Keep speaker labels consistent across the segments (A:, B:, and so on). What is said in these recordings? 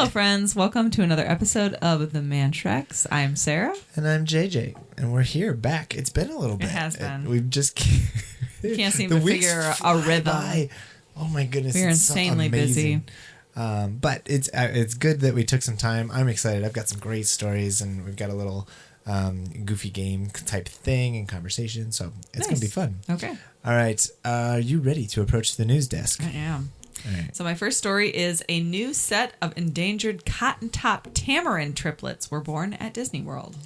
A: Hello, friends. Welcome to another episode of the MANNSCHRECKS. I'm Sarah.
B: And I'm JJ. And we're here back. It's been a little bit.
A: It has been.
B: We've just...
A: Can't seem to figure a rhythm.
B: By. Oh, my goodness.
A: We're insanely busy.
B: But it's good that we took some time. I'm excited. I've got some great stories, and we've got a little goofy game type thing and conversation. So it's going to be fun.
A: Okay.
B: All right. Are you ready to approach the news desk?
A: I am.
B: Right.
A: So my first story is a new set of endangered cotton-top tamarin triplets were born at Disney World.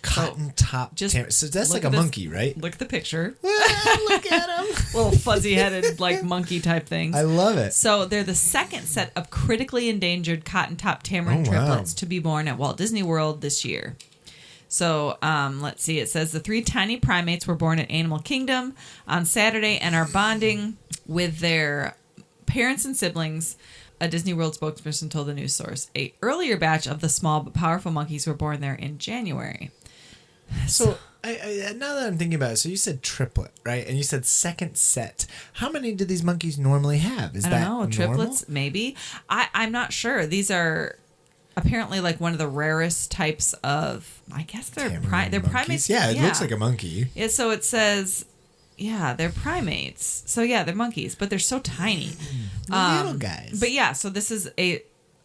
B: Cotton-top tamarin. So that's like a monkey, right?
A: Look at the picture.
B: Look at him.
A: Little fuzzy-headed, like monkey type things.
B: I love it.
A: So they're the second set of critically endangered cotton-top tamarin triplets to be born at Walt Disney World this year. So let's see. It says the three tiny primates were born at Animal Kingdom on Saturday and are bonding with their parents and siblings, a Disney World spokesperson told the news source. An earlier batch of the small but powerful monkeys were born there in January.
B: So I now that I'm thinking about it, so you said triplet, right? And you said second set. How many do these monkeys normally have? I don't know.
A: Triplets, maybe. I'm not sure. These are apparently like one of the rarest types of, I guess they're primates.
B: Yeah, it looks like a monkey.
A: Yeah, so it says... Yeah, they're primates. So yeah, they're monkeys, but they're so tiny.
B: Little guys.
A: But yeah, so this is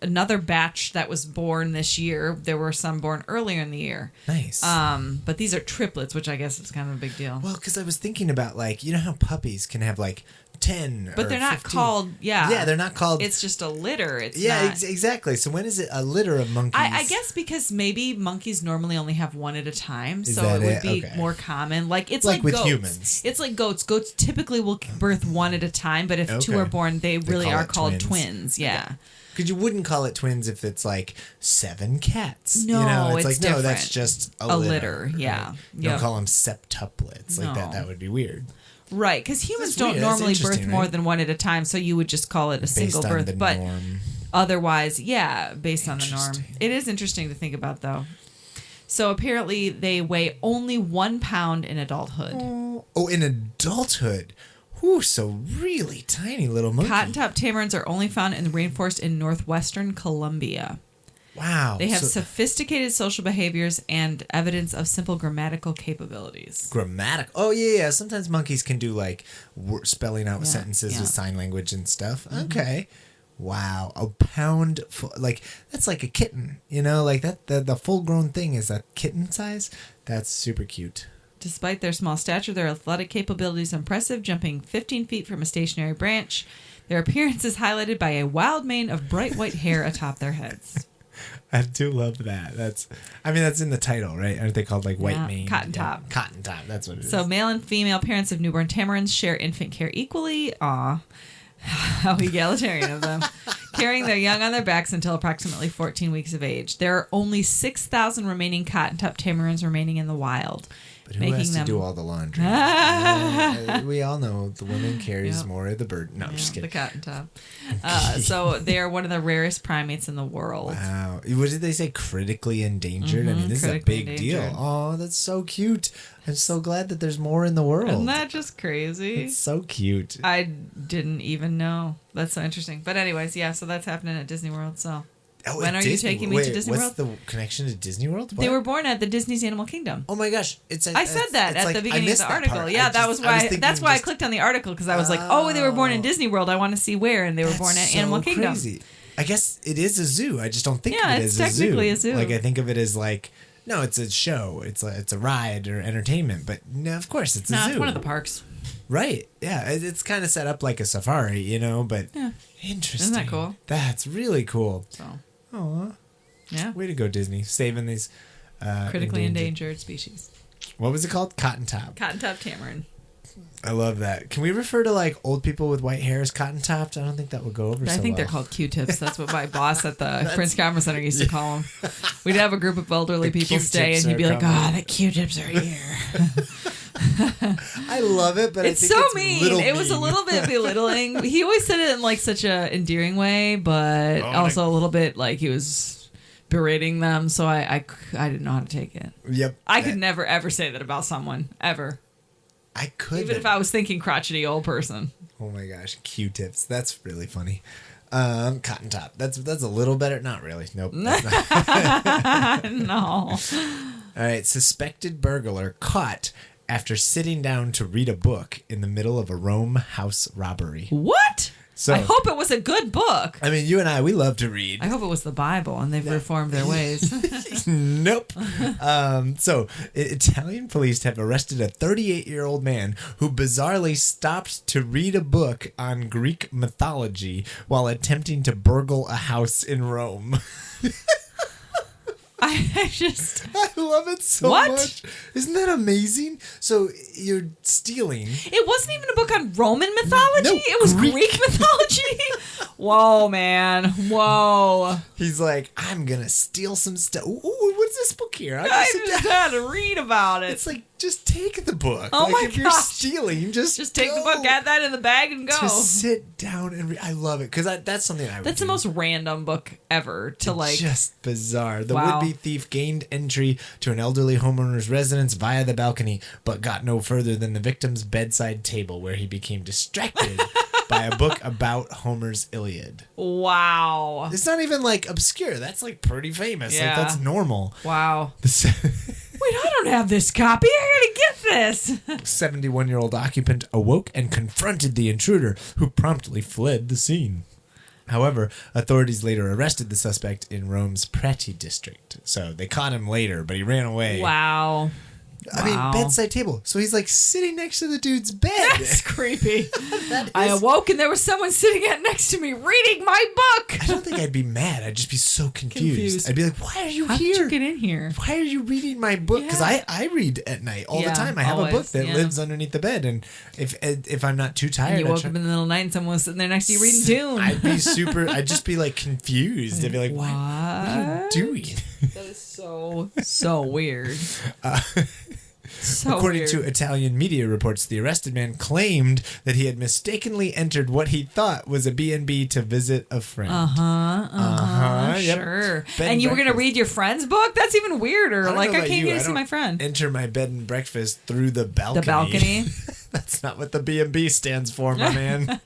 A: another batch that was born this year. There were some born earlier in the year.
B: Nice.
A: But these are triplets, which I guess is kind of a big deal.
B: Well, because I was thinking about, like, you know how puppies can have like 10
A: but they're not
B: 15?
A: called.
B: Yeah, they're not called.
A: It's just a litter. It's
B: exactly. So when is it a litter of monkeys?
A: I guess because maybe monkeys normally only have one at a time, so it would be more common. Like it's like
B: with
A: goats.
B: humans.
A: It's like goats. Goats typically will birth one at a time, but if two are born, they really are called twins. Yeah.
B: Because you wouldn't call it twins if it's like 7 cats.
A: No,
B: you know,
A: it's
B: like
A: different.
B: No, that's just a litter.
A: Yeah.
B: Right? You don't call them septuplets like that. That would be weird.
A: Right, because humans don't normally birth more than one at a time, so you would just call it a single birth.
B: The
A: but
B: norm.
A: Otherwise, yeah, based on the norm. It is interesting to think about, though. So apparently they weigh only 1 pound in adulthood.
B: Oh, in adulthood. Ooh, so really tiny little monkey.
A: Cotton-top tamarins are only found in the rainforest in northwestern Colombia.
B: Wow.
A: They have sophisticated social behaviors and evidence of simple grammatical capabilities.
B: Oh, yeah. Sometimes monkeys can do, like, spelling out sentences with sign language and stuff. Mm-hmm. Okay. Wow. A pound, like, that's like a kitten, you know? Like, that the full-grown thing is a kitten size. That's super cute.
A: Despite their small stature, their athletic capabilities are impressive, jumping 15 feet from a stationary branch. Their appearance is highlighted by a wild mane of bright white hair atop their heads.
B: I do love that. That's in the title, right? Aren't they called like white mane?
A: Cotton top.
B: Yeah, cotton top. That's what it is.
A: So male and female parents of newborn tamarins share infant care equally. Aw. How egalitarian of them. Carrying their young on their backs until approximately 14 weeks of age. There are only 6,000 remaining cotton-top tamarins remaining in the wild.
B: But who has to do all the laundry? We all know the woman carries more of the burden. No, I'm just kidding.
A: The cotton top. So they are one of the rarest primates in the world.
B: Wow. What did they say? Critically endangered? I mean, this is a big deal. Oh, that's so cute. I'm so glad that there's more in the world.
A: Isn't that just crazy?
B: It's so cute.
A: I didn't even know. That's so interesting. But anyways, yeah, so that's happening at Disney World, so... when are you taking me to Disney World?
B: What's the connection to Disney World?
A: They were born at the Disney's Animal Kingdom.
B: Oh my gosh!
A: I said that at the beginning of the article. Yeah, that's why I clicked on the article, because I was like, oh, they were born in Disney World. I want to see where, and they were born at Animal Kingdom.
B: Crazy. I guess it is a zoo. I just don't think of it as
A: it's technically a zoo.
B: Like I think of it as like, no, it's a show. It's a ride or entertainment. But no, of course it's a zoo.
A: No, it's one of the parks.
B: Right. Yeah. It's kind of set up like a safari, you know. But interesting.
A: Isn't that cool?
B: That's really cool.
A: So.
B: Oh.
A: Yeah.
B: Way to go, Disney. Saving these
A: critically endangered species.
B: What was it called? Cotton top.
A: Cotton top tamarin.
B: I love that. Can we refer to like old people with white hair as cotton topped? I don't think that would go over so well.
A: I think they're called Q-tips. That's what my boss at the Prince Commerce Center used to call them. We'd have a group of elderly people stay, and he'd be like, the Q-tips are here.
B: I love it, but
A: it's
B: I think
A: so mean. It was a little bit belittling. He always said it in like such a endearing way, but also a little bit like he was berating them. So I didn't know how to take it.
B: Yep.
A: I could never ever say that about someone ever.
B: I could,
A: even if I was thinking crotchety old person.
B: Oh my gosh, Q-tips. That's really funny. Cotton Top. That's a little better. Not really. Nope. That's not.
A: No.
B: All right. Suspected burglar caught after sitting down to read a book in the middle of a Rome house robbery.
A: What?
B: So,
A: I hope it was a good book.
B: I mean, you and we love to read.
A: I hope it was the Bible and they've reformed their ways.
B: Nope. So, Italian police have arrested a 38-year-old man who bizarrely stopped to read a book on Greek mythology while attempting to burgle a house in Rome.
A: I
B: love it so much. Isn't that amazing? So you're stealing.
A: It wasn't even a book on Roman mythology.
B: No,
A: it was Greek mythology. Whoa, man. Whoa.
B: He's like, I'm going to steal some stuff. Ooh, what's this book here?
A: I just had to read about it.
B: It's like, just take the book.
A: Oh
B: like,
A: my
B: if you're stealing, just
A: take the book, add that in the bag, and go.
B: Just sit down and read. I love it because that's something I would
A: That's
B: do.
A: the most random book ever to like.
B: Just bizarre. The
A: Wow.
B: would-be thief gained entry to an elderly homeowner's residence via the balcony, but got no further than the victim's bedside table, where he became distracted by a book about Homer's Iliad.
A: Wow.
B: It's not even like obscure. That's like pretty famous.
A: Yeah.
B: Like that's normal.
A: Wow. Wait, I don't have this copy. I gotta get this.
B: 71-year-old occupant awoke and confronted the intruder, who promptly fled the scene. However, authorities later arrested the suspect in Rome's Prati district. So they caught him later, but he ran away.
A: Wow.
B: I mean, bedside table. So he's like sitting next to the dude's bed.
A: That's creepy. I awoke and there was someone sitting next to me reading my book.
B: I don't think I'd be mad. I'd just be so confused. I'd be like, why are you
A: How
B: here?
A: How did you get in here?
B: Why are you reading my book? Because I read at night all the time. I have a book that lives underneath the bed. And if I'm not too tired.
A: And you woke up in the middle of the night and someone was sitting there next to you reading Dune.
B: I'd just be like confused. I'd be like, what are you doing?
A: That is so weird.
B: According to Italian media reports, the arrested man claimed that he had mistakenly entered what he thought was a B&B to visit a friend. Yep.
A: Sure.
B: And
A: you were going to read your friend's book? That's even weirder. Like, I came here to see my friend.
B: Enter my bed and breakfast through the balcony.
A: The balcony?
B: That's not what the B&B stands for, my man.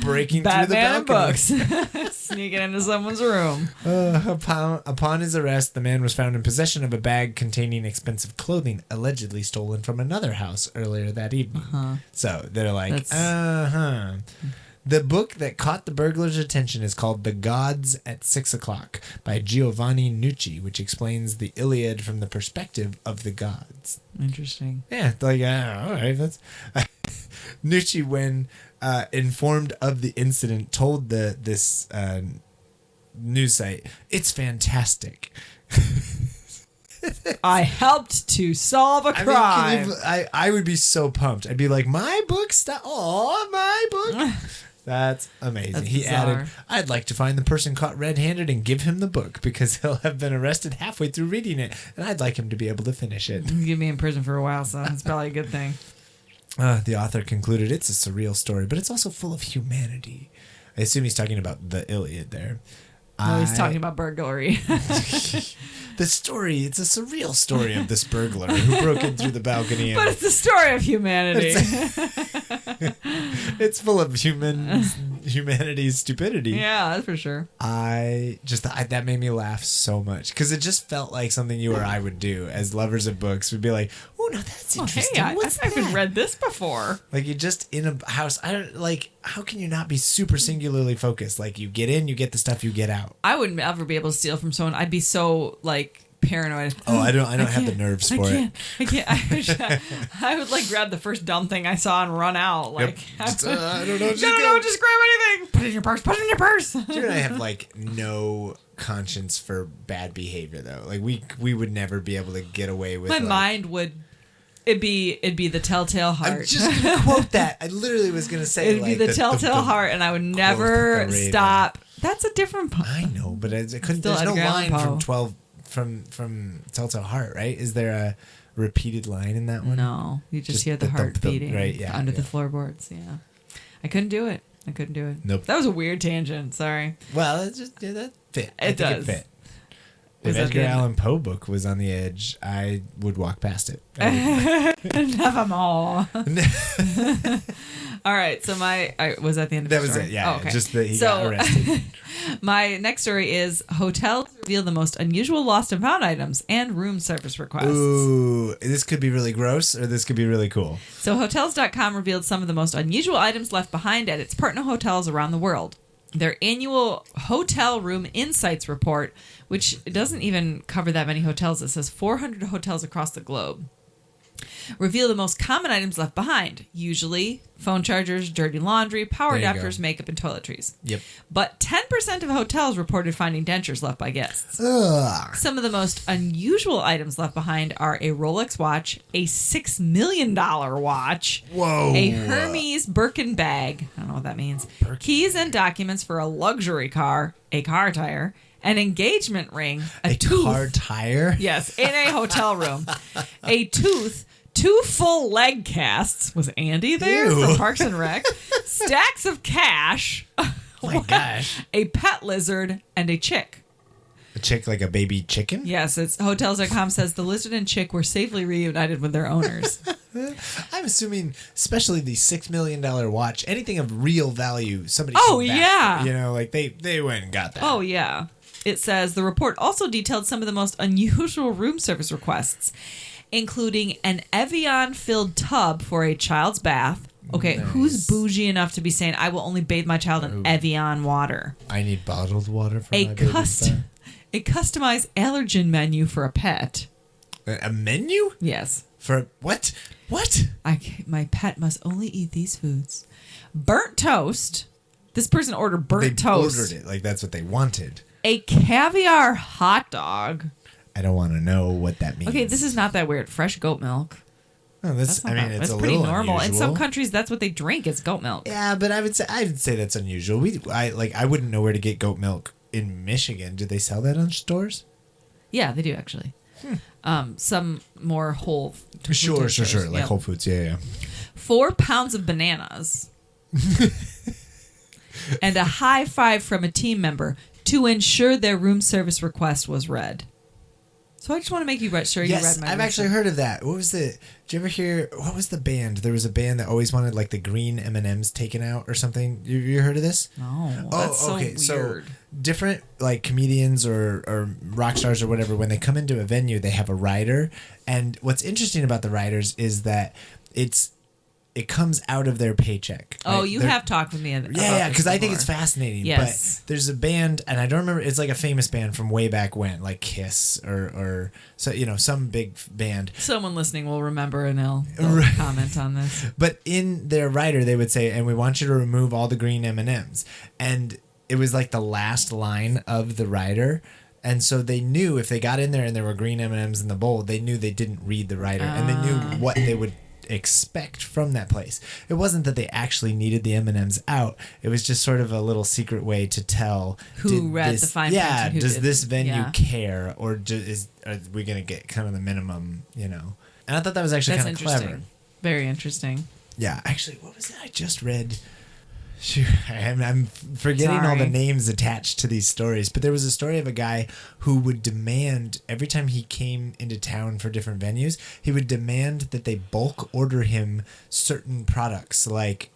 B: Breaking
A: Batman
B: through the balcony.
A: books. Sneaking into someone's room.
B: Upon his arrest, the man was found in possession of a bag containing expensive clothing allegedly stolen from another house earlier that evening. So they're like, The book that caught the burglar's attention is called The Gods at 6 o'clock by Giovanni Nucci, which explains the Iliad from the perspective of the gods.
A: Interesting.
B: Yeah, like, all right. That's Nucci, when informed of the incident, told this news site, "It's fantastic."
A: I helped to solve a crime.
B: I would be so pumped. I'd be like, my book, my book. That's amazing.
A: That's
B: he
A: bizarre.
B: added, I'd like to find the person caught red-handed and give him the book because he'll have been arrested halfway through reading it, and I'd like him to be able to finish it.
A: You'll be in prison for a while, so it's probably a good thing.
B: The author concluded, it's a surreal story, but it's also full of humanity. I assume he's talking about the Iliad there.
A: No, he's talking about burglary.
B: The story, it's a surreal story of this burglar who broke in through the balcony.
A: But it's the story of humanity.
B: It's full of humanity's stupidity.
A: Yeah, that's for sure.
B: That made me laugh so much because it just felt like something you or I would do as lovers of books. We'd be like, oh, no, that's interesting.
A: Hey,
B: What's
A: I've
B: that?
A: read this before.
B: Like, you're just in a house. How can you not be super singularly focused? Like, you get in, you get the stuff, you get out.
A: I wouldn't ever be able to steal from someone. I'd be so, paranoid.
B: Oh, I don't have the nerves for it.
A: I can't. I would grab the first dumb thing I saw and run out.
B: I don't know.
A: Just grab anything. Put it in your purse. Put it in your purse.
B: You and I have no conscience for bad behavior though. Like we would never be able to get away with.
A: My mind would. It'd be the telltale heart.
B: I'm just gonna quote that. I literally was gonna say
A: it'd be the telltale heart, and I would never stop. That's a different poem.
B: I know, but I couldn't. There's no line from Telltale Heart, right? Is there a repeated line in that one?
A: No, you just hear the heart beating
B: right, yeah,
A: under the floorboards. Yeah, I couldn't do it.
B: Nope.
A: That was a weird tangent. Sorry.
B: Well, it just that fit.
A: It does.
B: It fit. If Edgar Allan Poe book was on the edge, I would walk past it.
A: Nevermore. All right. So was that the end of
B: that
A: the
B: was
A: story?
B: it. Yeah.
A: Oh, okay.
B: Just that he got arrested.
A: My next story is hotels reveal the most unusual lost and found items and room service requests.
B: Ooh, this could be really gross or this could be really cool.
A: So Hotels.com revealed some of the most unusual items left behind at its partner hotels around the world. Their annual Hotel Room Insights report, which doesn't even cover that many hotels, it says 400 hotels across the globe, reveal the most common items left behind. Usually phone chargers, dirty laundry, power adapters, makeup, and toiletries.
B: Yep.
A: But 10% of hotels reported finding dentures left by guests.
B: Ugh.
A: Some of the most unusual items left behind are a Rolex watch, a $6 million watch,
B: Whoa.
A: a Hermes Birkin bag, I don't know what that means, keys and documents for a luxury car, a car tire, an engagement ring, a tooth.
B: Car tire?
A: Yes, in a hotel room. A tooth, 2 full leg casts. Was Andy there from Parks and Rec? Stacks of cash.
B: Oh my gosh.
A: A pet lizard and a chick.
B: A chick like a baby chicken?
A: Yes, it's Hotels.com says the lizard and chick were safely reunited with their owners.
B: I'm assuming, especially the $6 million watch, anything of real value, somebody.
A: Oh,
B: came back
A: yeah.
B: for, you know, like they went and got that.
A: Oh, yeah. It says the report also detailed some of the most unusual room service requests, including an Evian-filled tub for a child's bath. Okay,
B: Nice.
A: Who's bougie enough to be saying, I will only bathe my child in Evian water?
B: I need bottled water for my baby's bath.
A: A customized allergen menu for a pet.
B: A menu?
A: Yes.
B: For what? What?
A: My pet must only eat these foods. Burnt toast. This person ordered burnt toast.
B: They ordered it like that's what they wanted.
A: A caviar hot dog.
B: I don't want to know what that means.
A: Okay, this is not that weird. Fresh goat milk.
B: No,
A: That's
B: it's a
A: pretty
B: little
A: normal.
B: unusual.
A: In some countries, that's what they drink. It's goat milk.
B: Yeah, but I would say that's unusual. I wouldn't know where to get goat milk in Michigan. Do they sell that in stores?
A: Yeah, they do actually. Some more whole.
B: Sure. Like
A: Yep.
B: Whole Foods. Yeah.
A: 4 pounds of bananas. And a high five from a team member to ensure their room service request was read. So I just want to make you sure you read my
B: I've actually heard of that. What was did you ever hear, what was the band? There was a band that always wanted like the green M&Ms taken out or something. You heard of this?
A: No, that's so weird.
B: So different like comedians or rock stars or whatever, when they come into a venue, they have a rider. And what's interesting about the riders is that it comes out of their paycheck.
A: Oh,
B: right?
A: you have talked with me about
B: Yeah, because I think
A: before.
B: it's fascinating.
A: Yes.
B: But there's a band, and I don't remember, it's like a famous band from way back when, like Kiss or so, some big band.
A: Someone listening will remember and they'll
B: Right.
A: comment on this.
B: But in their rider, they would say, and we want you to remove all the green M&Ms. And it was like the last line of the rider. And so they knew if they got in there and there were green M&Ms in the bowl, they knew they didn't read the rider. And they knew what they would expect from that place. It wasn't that they actually needed the M&Ms out. It was just sort of a little secret way to tell
A: Who read the fine print and who
B: does
A: didn't.
B: this venue
A: Yeah.
B: care, or are we going to get kind of the minimum, And I thought that was actually
A: That's
B: kind of
A: interesting.
B: clever.
A: Very interesting.
B: Yeah, actually, what was it I just read? Shoot, I'm forgetting all the
A: Sorry.
B: names attached to these stories, but there was a story of a guy who would demand, every time he came into town for different venues, he would demand that they bulk order him certain products like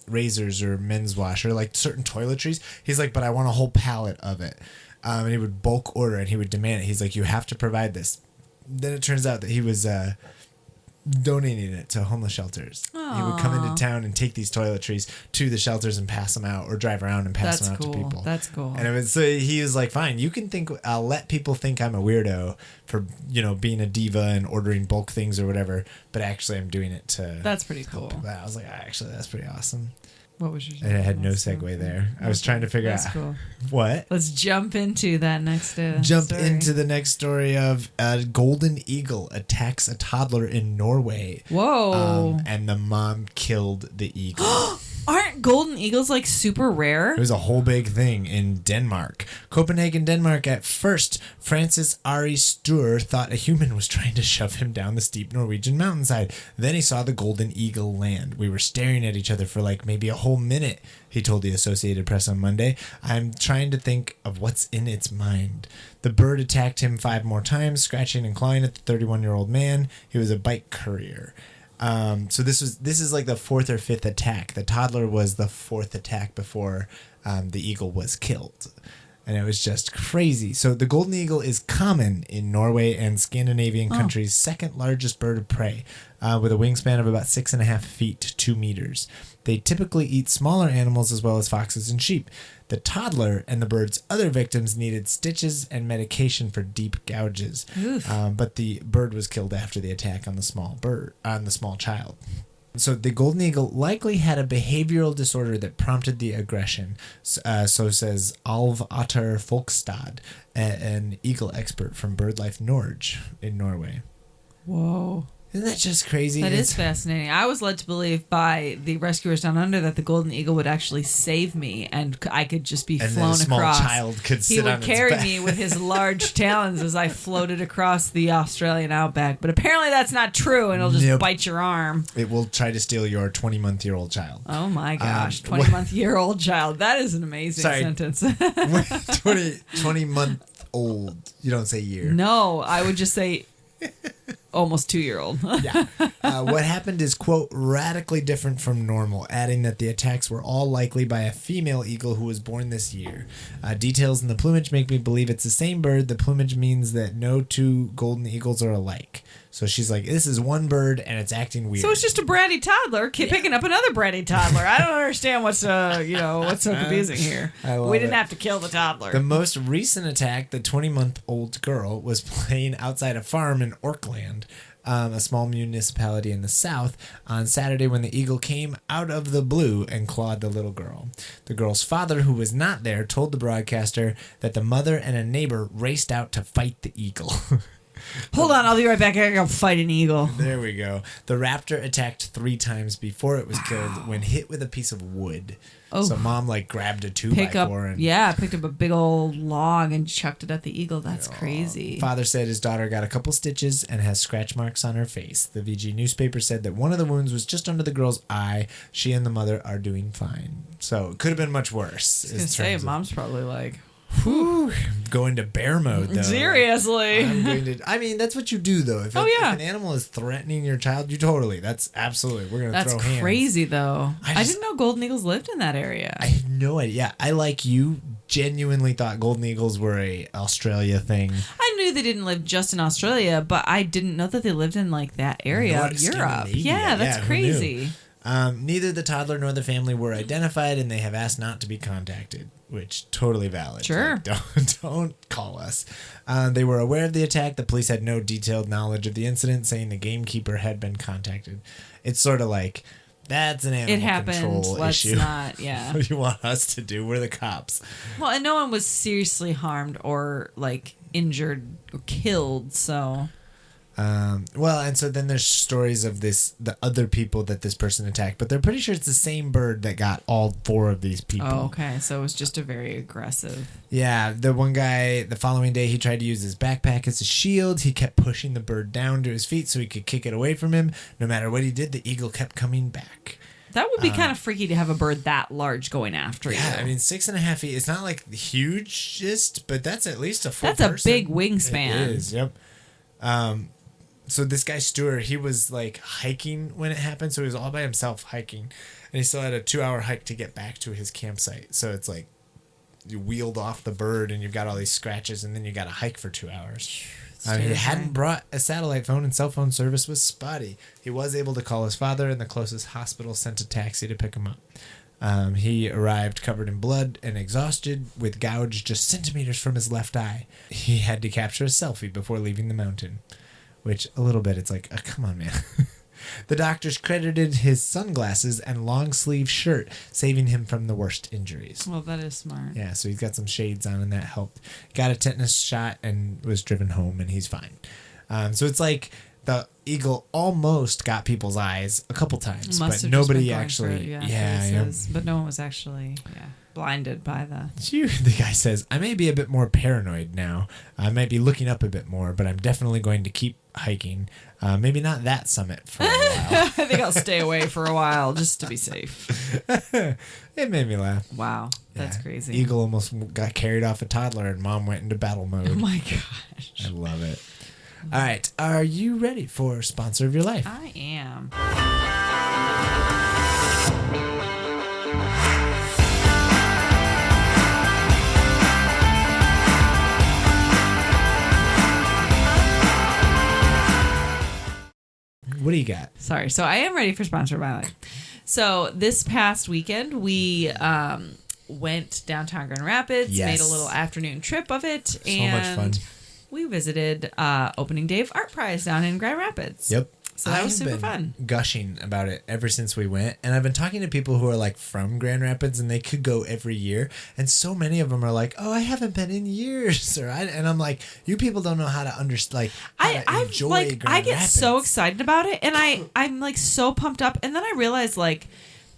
B: razors or men's wash or like certain toiletries. He's like, but I want a whole pallet of it. And he would bulk order and he would demand it. He's like, you have to provide this. Then it turns out that he was donating it to homeless shelters. He would come into town and take these toiletries to the shelters and pass them out, or drive around and pass them out to people.
A: That's cool.
B: And it was, so he was like, fine, you can think, I'll let people think I'm a weirdo for, being a diva and ordering bulk things or whatever, but actually I'm doing it to...
A: That's pretty cool.
B: I was like, actually, that's pretty awesome.
A: What was your...
B: And it had no segue there. I was trying to figure out...
A: Cool.
B: What?
A: Let's jump into that next story.
B: Into the next story of a golden eagle attacks a toddler in Norway.
A: Whoa.
B: And the mom killed the eagle.
A: Aren't golden eagles like super rare?
B: It was a whole big thing in Denmark. Copenhagen, Denmark. At first, Francis Ari Stur thought a human was trying to shove him down the steep Norwegian mountainside. Then he saw the golden eagle land. We were staring at each other for like maybe a whole minute, he told the Associated Press on Monday. I'm trying to think of what's in its mind. The bird attacked him 5 more times, scratching and clawing at the 31-year-old man. He was a bike courier. So this is like the fourth or fifth attack. The toddler was the fourth attack before the eagle was killed. And it was just crazy. So the golden eagle is common in Norway and Scandinavian countries' second largest bird of prey, with a wingspan of about 6.5 feet to 2 meters. They typically eat smaller animals as well as foxes and sheep. The toddler and the bird's other victims needed stitches and medication for deep gouges. But the bird was killed after the attack on the small child. So the golden eagle likely had a behavioral disorder that prompted the aggression. So says Alv Atter Folkstad, an eagle expert from BirdLife Norge in Norway.
A: Whoa.
B: Isn't that just crazy?
A: That is fascinating. I was led to believe by the rescuers down under that the golden eagle would actually save me and I could just be flown across.
B: And a small child could sit on its back.
A: He would carry me with his large talons as I floated across the Australian outback. But apparently that's not true, and it'll just bite your arm.
B: It will try to steal your 20-month-year-old child.
A: Oh my gosh, 20-month-year-old child. That is an amazing sentence.
B: 20-month-old. You don't say year.
A: No, I would just say... almost 2-year-old.
B: Yeah. What happened is, quote, radically different from normal, adding that the attacks were all likely by a female eagle who was born this year. Details in the plumage make me believe it's the same bird. The plumage means that no two golden eagles are alike. So she's like, this is one bird and it's acting weird.
A: So it's just a bratty toddler picking up another bratty toddler. I don't understand what's so confusing here. We didn't have to kill the toddler.
B: The most recent attack, the 20-month-old girl was playing outside a farm in Orkland, a small municipality in the south, on Saturday when the eagle came out of the blue and clawed the little girl. The girl's father, who was not there, told the broadcaster that the mother and a neighbor raced out to fight the eagle.
A: Hold on, I'll be right back. I gotta go fight an eagle.
B: There we go. The raptor attacked 3 times before it was killed when hit with a piece of wood. Oh. So mom grabbed a 2x4 and
A: picked up a big old log and chucked it at the eagle. That's crazy.
B: Father said his daughter got a couple stitches and has scratch marks on her face. The VG newspaper said that one of the wounds was just under the girl's eye. She and the mother are doing fine. So it could have been much worse.
A: I was gonna say, mom's probably like,
B: whew, going to bear mode though.
A: Seriously.
B: I mean, that's what you do though. If an animal is threatening your child, that's absolutely, we're going to throw hands.
A: That's crazy though. I didn't know golden eagles lived in that area.
B: I had no idea. I, like you, genuinely thought golden eagles were a Australia thing.
A: I knew they didn't live just in Australia, but I didn't know that they lived in like that area of Europe. Yeah, that's crazy.
B: Neither the toddler nor the family were identified, and they have asked not to be contacted, which totally valid.
A: Sure.
B: Like, don't call us. They were aware of the attack. The police had no detailed knowledge of the incident, saying the gamekeeper had been contacted. It's sort of like, that's an animal control issue.
A: Not, yeah.
B: What do you want us to do? We're the cops.
A: Well, and no one was seriously harmed or like injured or killed, so...
B: and so then there's stories of the other people that this person attacked, but they're pretty sure it's the same bird that got all 4 of these people.
A: Oh, okay. So it was just a very aggressive.
B: Yeah. The one guy, the following day, he tried to use his backpack as a shield. He kept pushing the bird down to his feet so he could kick it away from him. No matter what he did, the eagle kept coming back.
A: That would be kind of freaky to have a bird that large going after you.
B: Yeah, I mean, 6.5 feet. It's not like hugest, but that's at least a full
A: person. That's a big wingspan.
B: It is, yep. So this guy, Stuart, he was like hiking when it happened. So he was all by himself hiking. And he still had a 2-hour hike to get back to his campsite. So it's like you wheeled off the bird and you've got all these scratches and then you got to hike for 2 hours. He hadn't brought a satellite phone and cell phone service was spotty. He was able to call his father and the closest hospital sent a taxi to pick him up. He arrived covered in blood and exhausted with gouge just centimeters from his left eye. He had to capture a selfie before leaving the mountain. Which, a little bit, it's like, oh, come on, man. The doctors credited his sunglasses and long-sleeve shirt, saving him from the worst injuries.
A: Well, that is smart.
B: Yeah, so he's got some shades on, and that helped. Got a tetanus shot and was driven home, and he's fine. So it's like the eagle almost got people's eyes a couple times, but nobody actually...
A: But no one was actually... blinded by
B: the guy says, I may be a bit more paranoid now. I might be looking up a bit more, but I'm definitely going to keep hiking. Maybe not that summit for a while.
A: I think I'll stay away for a while just to be safe.
B: It made me laugh.
A: Wow, that's crazy.
B: Eagle almost got carried off a toddler and mom went into battle mode.
A: Oh my gosh.
B: I love it. All right. Are you ready for Sponsor of Your Life?
A: I am.
B: What do you got?
A: Sorry. So I am ready for Sponsor of My Life. So this past weekend, we went downtown Grand Rapids, made a little afternoon trip of it. So and
B: much fun.
A: We visited opening day of Art Prize down in Grand Rapids.
B: Yep.
A: So that was super fun.
B: Gushing about it ever since we went. And I've been talking to people who are like from Grand Rapids and they could go every year. And so many of them are like, oh, I haven't been in years. And I'm like, you people don't know how to understand, enjoy Grand Rapids.
A: I get so excited about it. And I'm like so pumped up. And then I realized like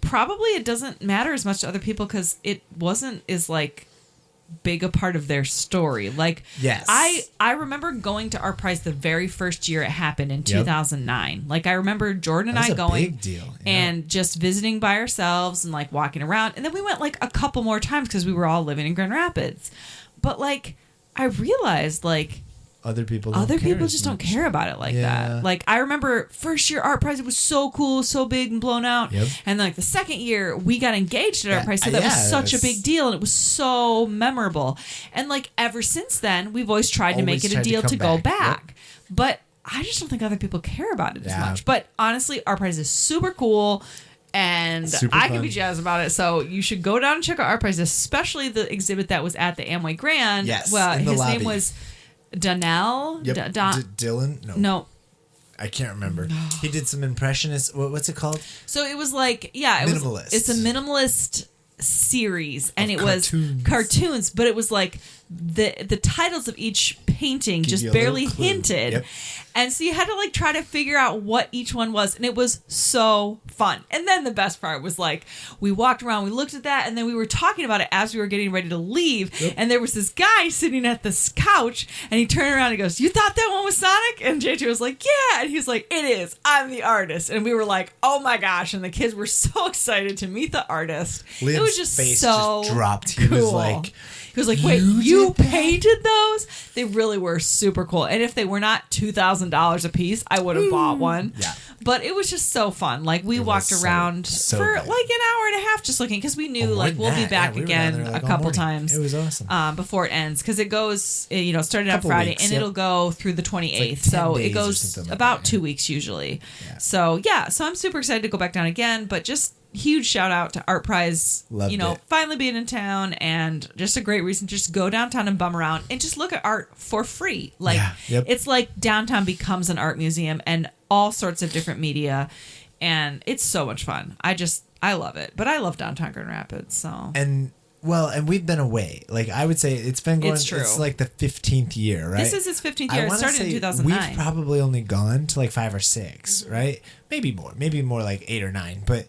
A: probably it doesn't matter as much to other people because it wasn't as like big a part of their story. Like,
B: yes,
A: I remember going to Art Prize the very first year it happened in 2009. Like, I remember Jordan and I going,
B: big deal,
A: and just visiting by ourselves and like walking around. And then we went like a couple more times because we were all living in Grand Rapids. But like, I realized like
B: other people
A: just don't care about it like that. Like, I remember first year Art Prize, it was so cool, so big and blown out.
B: Yep.
A: And like the second year we got engaged at Art Prize, so that was such a big deal and it was so memorable. And like ever since then, we've always tried to make it a deal to go back. Yep. But I just don't think other people care about it as much. But honestly, Art Prize is super cool. And I can be jazzed about it. So you should go down and check out Art Prize, especially the exhibit that was at the Amway Grand.
B: Yes.
A: Well,
B: in the
A: his
B: lobby.
A: Name was Donnell?
B: Yep. Dylan? No. I can't remember. No. He did some impressionist. What's it called?
A: So it was like,
B: minimalist.
A: It's a minimalist series, and it was cartoons, but it was like the titles of each painting just barely hinted.
B: Yep.
A: And so you had to like try to figure out what each one was, and it was so fun. And then the best part was like we walked around, we looked at that, and then we were talking about it as we were getting ready to leave. Yep. And there was this guy sitting at this couch, and he turned around and goes, "You thought that one was Sonic?" And JJ was like, "Yeah." And he was like, "It is. I'm the artist." And we were like, "Oh my gosh!" And the kids were so excited to meet the artist.
B: Liam's
A: it was just
B: face
A: so
B: just dropped.
A: Cool.
B: He
A: was like, "Wait, you painted those?" They really were super cool. And if they were not $2,000 a piece, I would have bought one. Yeah. But it was just so fun. Like, we walked around for like an hour and a half just looking, because we knew like we'll be back again a couple times.
B: It was awesome.
A: Before it ends, because it goes, started on Friday and it'll go through the 28th. So it goes about 2 weeks usually. Yeah. So I'm super excited to go back down again. But just huge shout out to Art Prize, finally being in town, and just a great reason to just go downtown and bum around and just look at art for free. Like, it's like downtown becomes an art museum and all sorts of different media, and it's so much fun. I love it. But I love downtown Grand Rapids. So
B: and we've been away. Like, I would say it's been going. It's like the 15th year, right?
A: This is its 15th year. It started in 2009.
B: We've probably only gone to like 5 or 6, right? Maybe more like 8 or 9, but.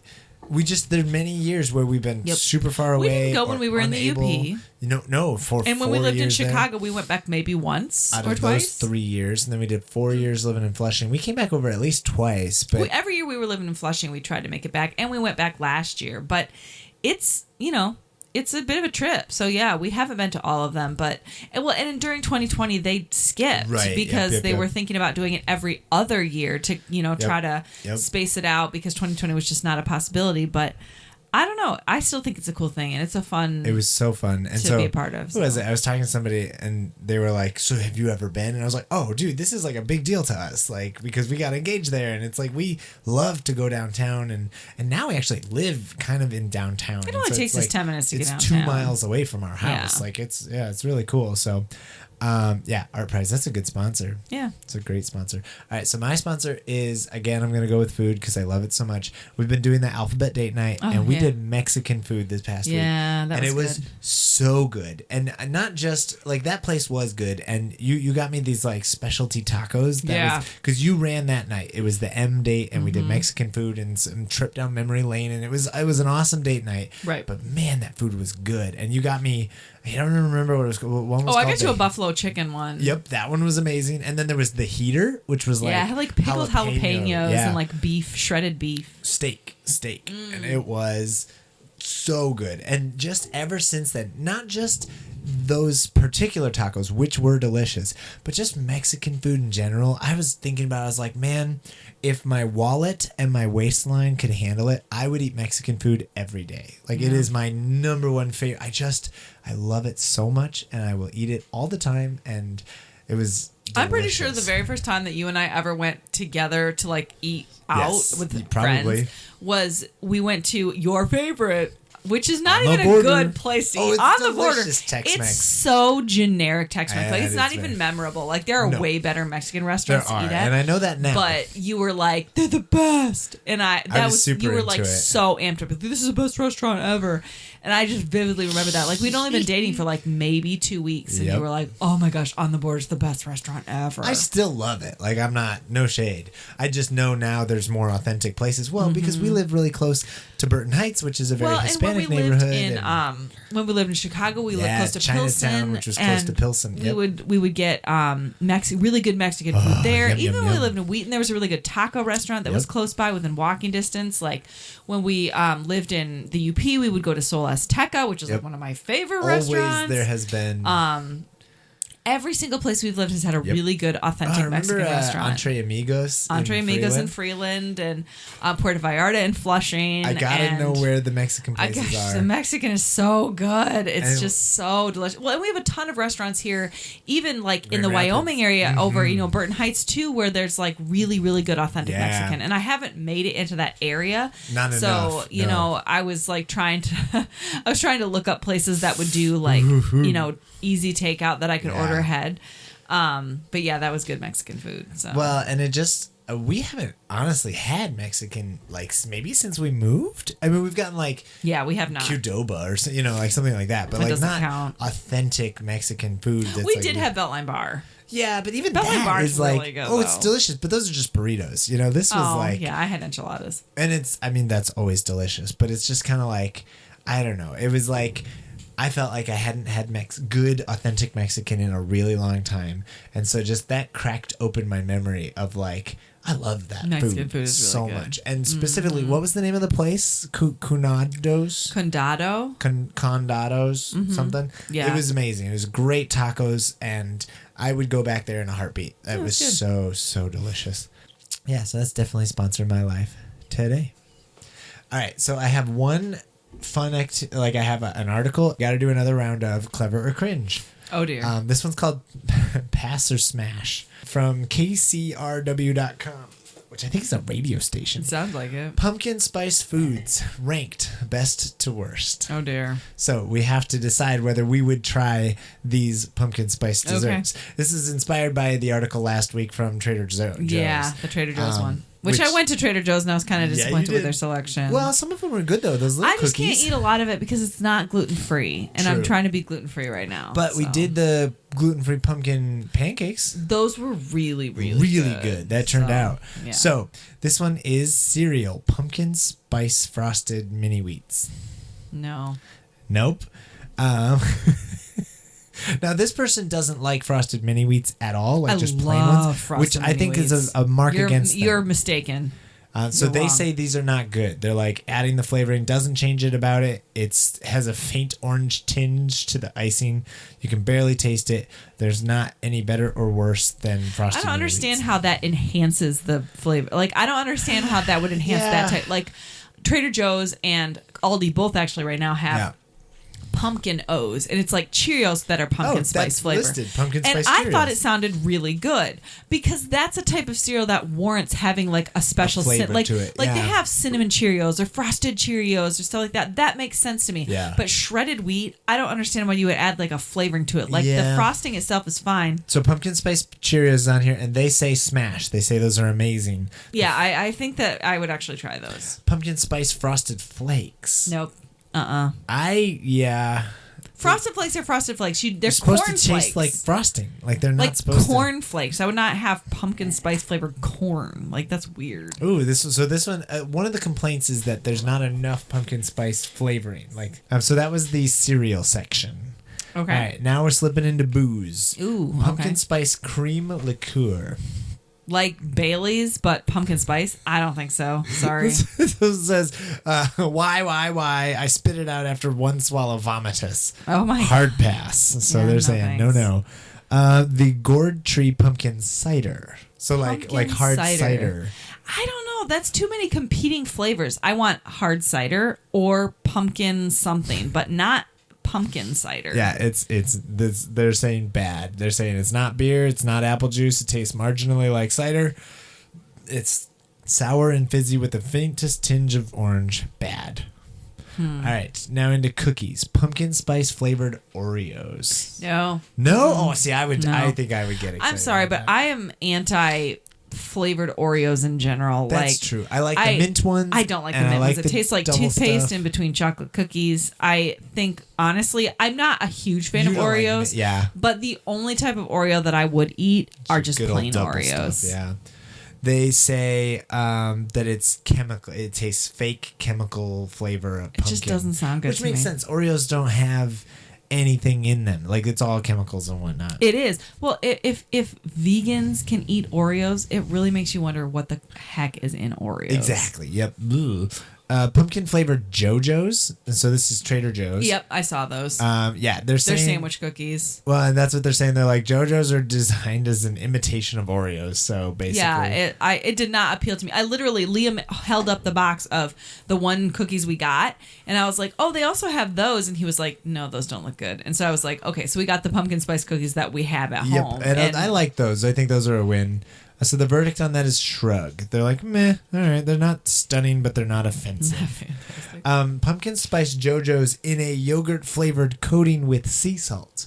B: There's many years where we've been super far away.
A: We didn't go when we were in the UP.
B: No, for 4 years.
A: And when we lived in Chicago, we went back maybe once
B: out
A: or
B: of
A: twice.
B: Those 3 years, and then we did 4 years living in Flushing. We came back over at least twice. But
A: every year we were living in Flushing, we tried to make it back, and we went back last year. But it's it's a bit of a trip. So yeah, we haven't been to all of them, and during 2020 they skipped because they were thinking about doing it every other year to try to space it out, because 2020 was just not a possibility. But I don't know. I still think it's a cool thing, and it's a fun.
B: It was so fun and
A: to be a part of.
B: Who was it? I was talking to somebody, and they were like, "So have you ever been?" And I was like, "Oh, dude, this is like a big deal to us, like, because we got engaged there, and it's like we love to go downtown, and now we actually live kind of in downtown.
A: It only takes us 10 minutes to get downtown.
B: It's 2 miles away from our house. Yeah. Like it's really cool. So. Art Prize, that's a good sponsor.
A: Yeah,
B: it's a great sponsor. All right, so my sponsor is, again, I'm going to go with food because I love it so much. We've been doing the alphabet date night, and we did Mexican food this past week.
A: Yeah, that was good.
B: Was so good. And not just, like, that place was good, and you got me these, like, specialty tacos. Because you ran that night. It was the M date, and we did Mexican food and some trip down memory lane, and it was an awesome date night.
A: Right.
B: But, man, that food was good. And you got me... I don't remember what it was called. One was
A: I got you a buffalo chicken one.
B: Yep, that one was amazing. And then there was the heater, which was like...
A: Yeah, it had like pickled jalapenos and like beef, shredded beef.
B: Steak. And it was so good. And just ever since then, not just those particular tacos, which were delicious, but just Mexican food in general. I was thinking about it, I was like, man, if my wallet and my waistline could handle it, I would eat Mexican food every day. Like, it is my number one favorite. I love it so much, and I will eat it all the time, and it was delicious.
A: I'm pretty sure the very first time that you and I ever went together to like eat out with friends was we went to your favorite, which is not even a good place to eat. On the border.
B: Tex-Mex.
A: It's so generic Tex-Mex. Like, it's not even memorable. Like, there are way better Mexican restaurants to eat at.
B: And I know that now.
A: But you were like, they're the best. And I was
B: super
A: you were
B: into
A: like
B: it.
A: so amped up. This is the best restaurant ever. And I just vividly remember that. Like, we'd only been dating for like maybe 2 weeks. And you were like, oh my gosh, On the Border is the best restaurant ever.
B: I still love it. Like, I'm not, no shade. I just know now there's more authentic places. Well, because we live really close to Burton Heights, which is a very Hispanic neighborhood.
A: When we lived in Chicago, we lived close to
B: Chinatown,
A: Pilsen,
B: which was close to Pilsen. Yep.
A: We would get really good Mexican food there. Even when we lived in Wheaton, there was a really good taco restaurant that was close by within walking distance. Like, when we lived in the UP, we would go to Sol Azteca, which is like one of my favorite restaurants.
B: Always there has been.
A: Every single place we've lived has had a really good, authentic Mexican restaurant.
B: Entre Amigos
A: in Freeland and Puerto Vallarta and Flushing.
B: I gotta know where the Mexican places are.
A: The Mexican is so good. It's just so delicious. Well, and we have a ton of restaurants here, even like in the Wyoming area over, Burton Heights too, where there's like really, really good authentic Mexican. And I haven't made it into that area.
B: Not enough.
A: So, I was like trying to look up places that would do like, easy takeout that I could order ahead. But yeah, that was good Mexican food. So.
B: Well, and it just, we haven't honestly had Mexican, like, maybe since we moved. I mean, we've gotten like,
A: we have not
B: Qdoba or like something like that, but like not count. Authentic Mexican food. That's
A: we did have Beltline Bar.
B: Yeah, but even
A: Beltline Bar is
B: like,
A: really good,
B: it's delicious. But those are just burritos. This was like,
A: I had enchiladas,
B: and that's always delicious. But it's just kind of like, I don't know. It was like, I felt like I hadn't had good, authentic Mexican in a really long time. And so just that cracked open my memory of like, I love that
A: Mexican food is
B: so
A: really good.
B: much. And specifically, what was the name of the place? Condados? Condados, something?
A: Yeah.
B: It was amazing. It was great tacos, and I would go back there in a heartbeat. It was so, so delicious. Yeah, so that's definitely sponsored my life today. All right, so I have one fun I have an article. Got to do another round of clever or cringe.
A: Oh dear.
B: This one's called Pass or Smash from KCRW.com, which I think is a radio station.
A: It sounds like it.
B: Pumpkin spice foods ranked best to worst.
A: Oh dear.
B: So we have to decide whether we would try these pumpkin spice desserts. Okay. This is inspired by the article last week from Trader Joe's.
A: Yeah, the Trader Joe's one. Which I went to Trader Joe's and I was kind of disappointed with their selection.
B: Well, some of them were good though. Those little cookies.
A: I just can't eat a lot of it because it's not gluten free, and I'm trying to be gluten free right now.
B: But we did the gluten free pumpkin pancakes.
A: Those were really, really
B: good. That turned out. Yeah. So this one is cereal pumpkin spice frosted mini wheats.
A: No.
B: Nope. Now, this person doesn't like frosted mini wheats at all, like just plain ones, which I think is a mark against them.
A: You're mistaken.
B: So they say these are not good. They're like adding the flavoring doesn't change it about it. It has a faint orange tinge to the icing. You can barely taste it. There's not any better or worse than frosted.
A: I don't understand how that enhances the flavor. Like, I don't understand how that would enhance that type. Like, Trader Joe's and Aldi both actually right now have pumpkin O's, and it's like Cheerios that are pumpkin spice flavor.
B: Pumpkin spice
A: and
B: Cheerios.
A: I thought it sounded really good because that's a type of cereal that warrants having like a special
B: flavor to it.
A: Like they have cinnamon Cheerios or frosted Cheerios or stuff like that. That makes sense to me.
B: Yeah.
A: But shredded wheat, I don't understand why you would add like a flavoring to it. Like the frosting itself is fine.
B: So pumpkin spice Cheerios is on here, and they say smash. They say those are amazing.
A: Yeah, I think that I would actually try those.
B: Pumpkin spice frosted flakes.
A: Nope.
B: Frosted
A: Flakes are Frosted Flakes. They're
B: supposed
A: corn
B: to taste
A: flakes.
B: like frosting. Like they're not supposed to.
A: Like corn flakes. I would not have pumpkin spice flavored corn. Like that's weird.
B: Ooh, this one. One of the complaints is that there's not enough pumpkin spice flavoring. Like, so that was the cereal section.
A: Okay.
B: All right, now we're slipping into booze.
A: Ooh,
B: pumpkin spice cream liqueur.
A: Like Bailey's, but pumpkin spice? I don't think so. Sorry.
B: This says, why? I spit it out after one swallow vomitus.
A: Oh my
B: Hard pass. So
A: Yeah,
B: they're
A: no
B: saying,
A: thanks.
B: no. The gourd tree pumpkin cider. So like hard cider.
A: I don't know. That's too many competing flavors. I want hard cider or pumpkin something, but not pumpkin cider.
B: Yeah, it's this. They're saying bad. They're saying it's not beer. It's not apple juice. It tastes marginally like cider. It's sour and fizzy with the faintest tinge of orange. Bad. All right, now into cookies. Pumpkin spice flavored Oreos.
A: No.
B: Oh, see, I would.
A: No.
B: I think I would get excited.
A: I'm sorry, but I am anti flavored Oreos in general.
B: That's true. I like the mint ones.
A: I don't like the
B: and
A: mint
B: I
A: ones.
B: like
A: It
B: the
A: tastes like
B: double
A: toothpaste
B: stuff.
A: in between chocolate cookies. I think, honestly, I'm not a huge fan
B: You
A: of
B: don't like
A: Oreos.
B: mint, yeah.
A: But the only type of Oreo that I would eat are just
B: Good old
A: plain
B: double
A: Oreos.
B: stuff, yeah. They say that it's chemical. It tastes fake chemical flavor of pumpkin.
A: It just doesn't sound good
B: Which
A: to
B: makes
A: me.
B: sense. Oreos don't have anything in them. Like, it's all chemicals and whatnot.
A: It is. Well, if vegans can eat Oreos, it really makes you wonder what the heck is in Oreos.
B: Exactly. Yep. Ugh. Pumpkin flavored JoJo's. And so this is Trader Joe's.
A: Yep, I saw those.
B: Yeah,
A: They're
B: saying
A: sandwich cookies.
B: Well, and that's what they're saying. They're like JoJo's are designed as an imitation of Oreos. So basically,
A: Yeah, it did not appeal to me. I literally, Liam held up the box of the one cookies we got, and I was like, "Oh, they also have those," and he was like, "No, those don't look good." And so I was like, "Okay, so we got the pumpkin spice cookies that we have at
B: Yep,
A: home."
B: and I like those. I think those are a win. So the verdict on that is shrug. They're like, meh, all right. They're not stunning, but they're not offensive. Pumpkin spice JoJo's in a yogurt flavored coating with sea salt.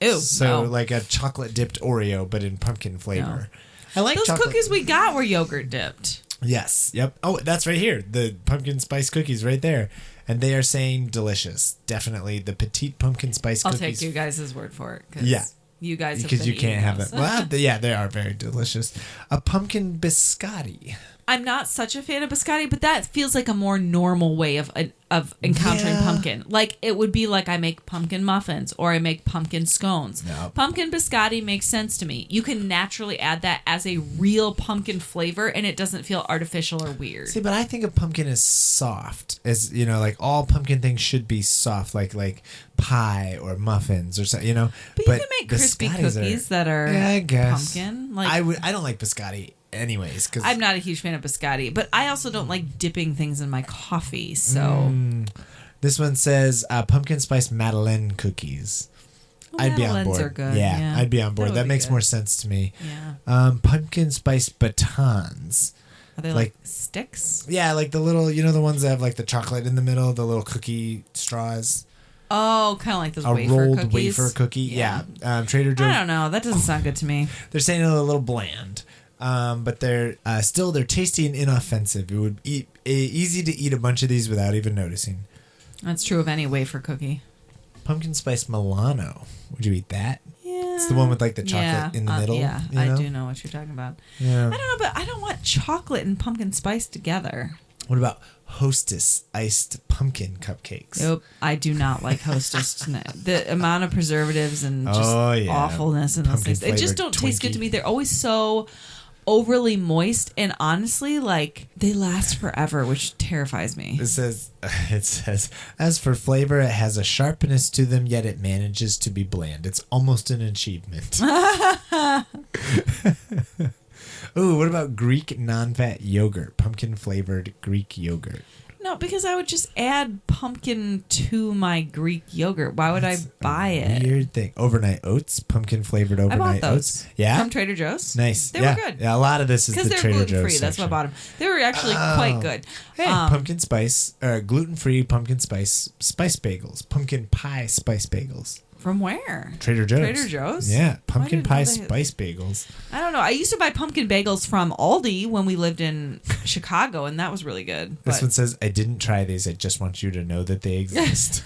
A: Ew,
B: So
A: no.
B: like a chocolate dipped Oreo, but in pumpkin flavor. I like
A: Those
B: chocolate.
A: cookies we got were yogurt dipped.
B: Yes. Yep. Oh, that's right here. The pumpkin spice cookies right there. And they are saying delicious. Definitely the petite pumpkin spice
A: I'll
B: cookies.
A: take you guys' word for it.
B: Yeah.
A: You guys have
B: Because
A: been
B: you can't
A: eating
B: have
A: those.
B: them. Well, yeah, they are very delicious. A pumpkin biscotti.
A: I'm not such a fan of biscotti, but that feels like a more normal way of encountering
B: Yeah.
A: pumpkin. Like, it would be like I make pumpkin muffins or I make pumpkin scones.
B: No.
A: Pumpkin biscotti makes sense to me. You can naturally add that as a real pumpkin flavor, and it doesn't feel artificial or weird.
B: See, but I think a pumpkin is soft. As you know, like all pumpkin things should be soft, like pie or muffins or something. You know,
A: but you can make crispy
B: biscottis
A: cookies that are
B: Yeah, I guess.
A: pumpkin.
B: I don't like biscotti anyways because
A: I'm not a huge fan of biscotti, but I also don't like dipping things in my coffee. So
B: this one says pumpkin spice Madeleine cookies.
A: Well,
B: I'd be on
A: Madeleines
B: board.
A: are good.
B: Yeah,
A: Yeah.
B: I'd be on board.
A: That would
B: That
A: be
B: makes
A: good.
B: more sense to me.
A: yeah,
B: Pumpkin spice batons.
A: are they like sticks?
B: Yeah, like the little, the ones that have like the chocolate in the middle, the little cookie straws.
A: Oh, kind of like those
B: A
A: wafer
B: rolled
A: cookies.
B: wafer cookie.
A: Yeah.
B: Trader Joe's.
A: I don't know. That doesn't sound good to me.
B: They're saying a little bland. But they're they're tasty and inoffensive. It would be easy to eat a bunch of these without even noticing.
A: That's true of any wafer cookie.
B: Pumpkin spice Milano. Would you eat that?
A: Yeah.
B: It's the one with like the chocolate in the middle.
A: Yeah,
B: you
A: I
B: know?
A: do know what you're talking about.
B: Yeah.
A: I don't know, but I don't want chocolate and pumpkin spice together.
B: What about Hostess iced pumpkin cupcakes?
A: Nope, I do not like Hostess. The amount of preservatives and just
B: yeah.
A: awfulness in those things. They just don't taste good to me. They're always so overly moist, and honestly, like, they last forever, which terrifies me.
B: It says, as for flavor, it has a sharpness to them, yet it manages to be bland. It's almost an achievement. Ooh, what about Greek non-fat yogurt? Pumpkin flavored Greek yogurt.
A: No, because I would just add pumpkin to my Greek yogurt. Why would I buy it?
B: Weird thing. Overnight oats, pumpkin flavored
A: I bought
B: overnight
A: those.
B: oats. Yeah,
A: From Trader Joe's.
B: nice.
A: They
B: yeah.
A: were good.
B: Yeah, a lot of this is
A: Because
B: the
A: they're
B: Trader
A: gluten free.
B: Joe's
A: That's why I
B: section.
A: bought them. They were actually quite good.
B: Hey, pumpkin spice, gluten-free pumpkin spice bagels, pumpkin pie spice bagels.
A: From where?
B: Trader Joe's.
A: Trader Joe's?
B: Yeah, pumpkin
A: didn't
B: pie
A: know they-
B: spice bagels.
A: I don't know. I used to buy pumpkin bagels from Aldi when we lived in Chicago, and that was really good.
B: This
A: But-
B: one says, I didn't try these. I just want you to know that they exist.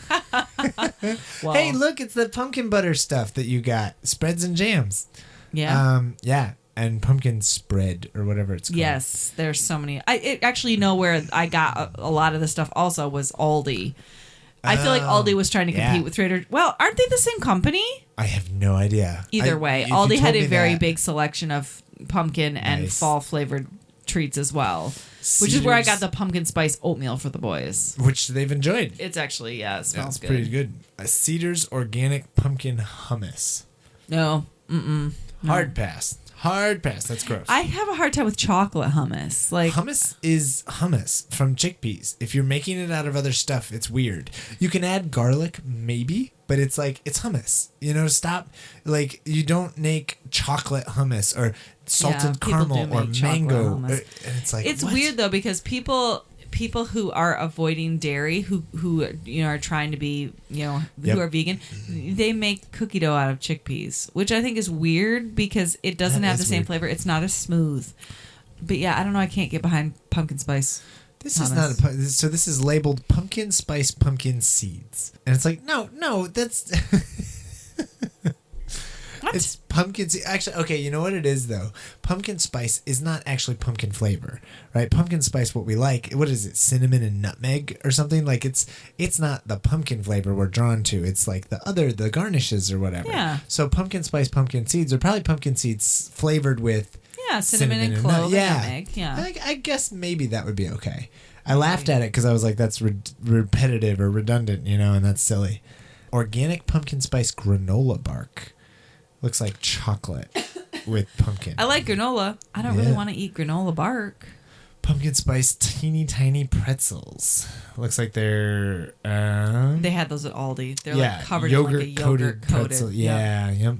A: well,
B: Hey, look, it's the pumpkin butter stuff that you got. Spreads and jams.
A: yeah.
B: Yeah. And pumpkin spread or whatever it's called.
A: Yes, there's so many. I actually know where I got a lot of the stuff also was Aldi. I feel like Aldi was trying to compete with Trader. Well, aren't they the same company?
B: I have no idea.
A: Either way, Aldi had a very big selection of pumpkin and fall flavored treats as well. Cedars, which is where I got the pumpkin spice oatmeal for the boys.
B: Which they've enjoyed.
A: It's actually, it smells good.
B: It's pretty good. Cedars organic pumpkin hummus.
A: No. Mm-mm. No.
B: Hard pass. That's gross.
A: I have a hard time with chocolate hummus. Like
B: hummus is hummus from chickpeas. If you're making it out of other stuff, it's weird. You can add garlic, maybe, but it's like, it's hummus. Stop. Like, you don't make chocolate hummus or salted caramel or mango. And it's like,
A: it's
B: what?
A: weird though, because people who are avoiding dairy, who are trying to be, who are vegan, they make cookie dough out of chickpeas, which I think is weird because it doesn't have the same flavor. It's not as smooth. But yeah, I don't know. I can't get behind pumpkin spice.
B: This hummus is not so this is labeled pumpkin spice pumpkin seeds. And it's like, no, that's
A: What?
B: It's pumpkin. Actually, okay, you know what it is, though? Pumpkin spice is not actually pumpkin flavor, right? Pumpkin spice, what we like, what is it, cinnamon and nutmeg or something? Like, it's not the pumpkin flavor we're drawn to. It's like the garnishes or whatever.
A: Yeah.
B: So pumpkin spice pumpkin seeds are probably pumpkin seeds flavored with
A: cinnamon and clove and nutmeg. Yeah.
B: I guess maybe that would be okay. I laughed at it because I was like, that's repetitive or redundant, and that's silly. Organic pumpkin spice granola bark. Looks like chocolate with pumpkin.
A: I like granola. I don't really want to eat granola bark.
B: Pumpkin spice teeny tiny pretzels. Looks like they're...
A: they had those at Aldi. They're like covered in like a yogurt coated
B: pretzel. Yeah, yep.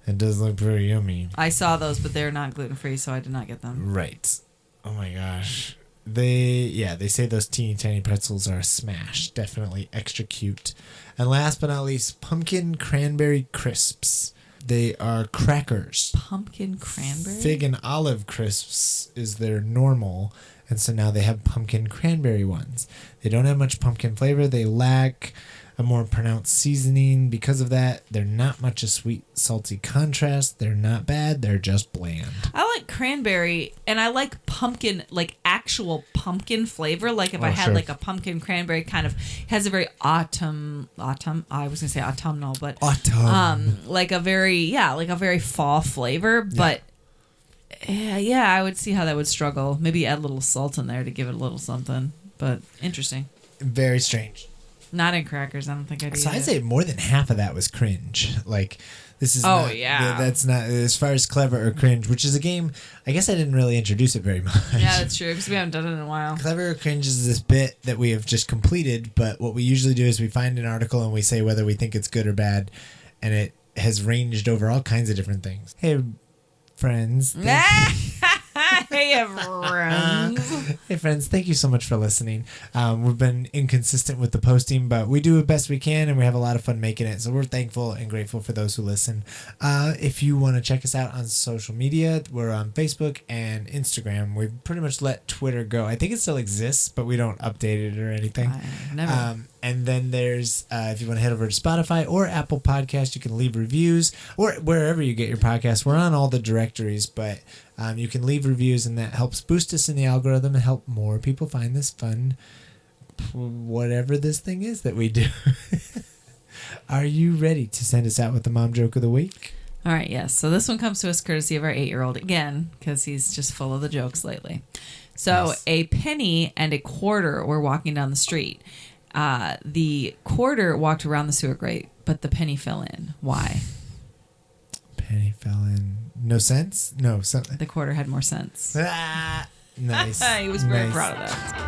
B: It does look very yummy.
A: I saw those, but they're not gluten-free, so I did not get them.
B: Right. Oh my gosh. They say those teeny tiny pretzels are a smash. Definitely extra cute. And last but not least, pumpkin cranberry crisps. They are crackers.
A: Pumpkin cranberry?
B: Fig and olive crisps is their normal, and so now they have pumpkin cranberry ones. They don't have much pumpkin flavor. They lack a more pronounced seasoning. Because of that, they're not much a sweet, salty contrast. They're not bad. They're just bland.
A: I like cranberry, and I like pumpkin, like actual pumpkin flavor. Like if I had like a pumpkin cranberry, kind of has a very autumn. I was gonna say autumnal, but like a very fall flavor. But yeah, I would see how that would struggle. Maybe add a little salt in there to give it a little something. But interesting.
B: Very strange.
A: Not in crackers. I don't think I'd eat it.
B: So I'd say more than half of that was cringe. Like, this is that's not as far as clever or cringe, which is a game, I guess I didn't really introduce it very much.
A: Yeah, that's true, because we haven't done it in a while.
B: Clever or cringe is this bit that we have just completed, but what we usually do is we find an article and we say whether we think it's good or bad, and it has ranged over all kinds of different things. Hey, friends.
A: Hey, friends.
B: Hey, friends. Thank you so much for listening. We've been inconsistent with the posting, but we do the best we can, and we have a lot of fun making it. So we're thankful and grateful for those who listen. If you want to check us out on social media, we're on Facebook and Instagram. We've pretty much let Twitter go. I think it still exists, but we don't update it or anything.
A: Never.
B: And then there's, if you want to head over to Spotify or Apple Podcasts, you can leave reviews, or wherever you get your podcasts. We're on all the directories, but you can leave reviews, and that helps boost us in the algorithm and help more people find this fun, whatever this thing is that we do. Are you ready to send us out with the mom joke of the week?
A: All right, yes. So this one comes to us courtesy of our 8-year-old, again, because he's just full of the jokes lately. So yes. A penny and a quarter were walking down the street. The quarter walked around the sewer grate, but the penny fell in. Why?
B: Penny fell in. No sense? No. Something.
A: The quarter had more sense.
B: Nice.
A: He was very proud of that.